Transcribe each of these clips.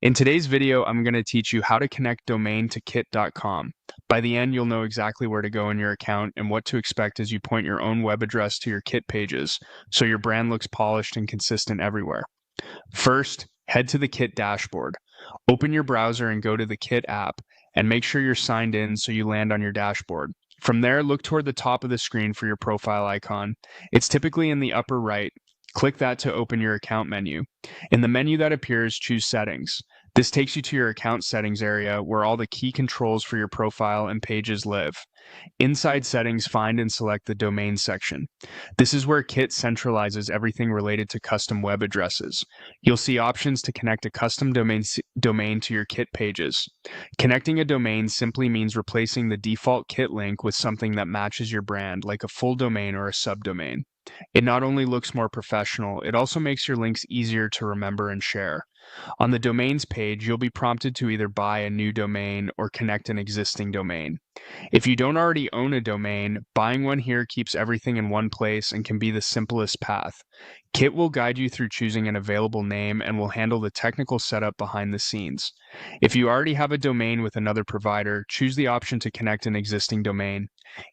In today's video, I'm going to teach you how to connect domain to kit.com. By the end, you'll know exactly where to go in your account and what to expect as you point your own web address to your kit pages, so your brand looks polished and consistent everywhere. First, head to the kit dashboard. Open your browser and go to the kit app, and make sure you're signed in so you land on your dashboard. From there, look toward the top of the screen for your profile icon. It's typically in the upper right. Click that to open your account menu. In the menu that appears, choose Settings. This takes you to your account settings area where all the key controls for your profile and pages live. Inside Settings, find and select the Domain section. This is where Kit centralizes everything related to custom web addresses. You'll see options to connect a custom domain to your Kit pages. Connecting a domain simply means replacing the default Kit link with something that matches your brand, like a full domain or a subdomain. It not only looks more professional, it also makes your links easier to remember and share. On the domains page, you'll be prompted to either buy a new domain or connect an existing domain. If you don't already own a domain, buying one here keeps everything in one place and can be the simplest path. Kit will guide you through choosing an available name and will handle the technical setup behind the scenes. If you already have a domain with another provider, choose the option to connect an existing domain.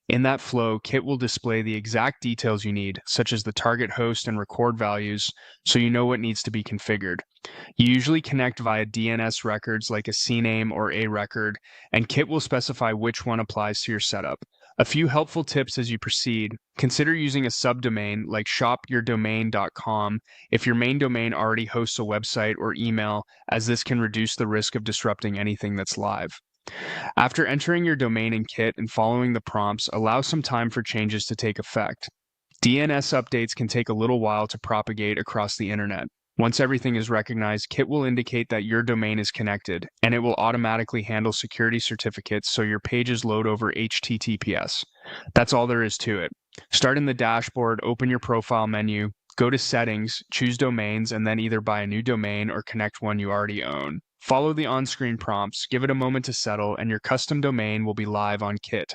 In that flow, Kit will display the exact details you need, such as the target host and record values, so you know what needs to be configured. You usually connect via DNS records like a CNAME or a record, and Kit will specify which one applies to your setup. A few helpful tips as you proceed: consider using a subdomain like shopyourdomain.com if your main domain already hosts a website or email, as this can reduce the risk of disrupting anything that's live. After entering your domain in Kit and following the prompts, allow some time for changes to take effect. DNS updates can take a little while to propagate across the internet. Once everything is recognized, Kit will indicate that your domain is connected, and it will automatically handle security certificates so your pages load over HTTPS. That's all there is to it. Start in the dashboard, open your profile menu, go to Settings, choose Domains, and then either buy a new domain or connect one you already own. Follow the on-screen prompts, give it a moment to settle, and your custom domain will be live on Kit.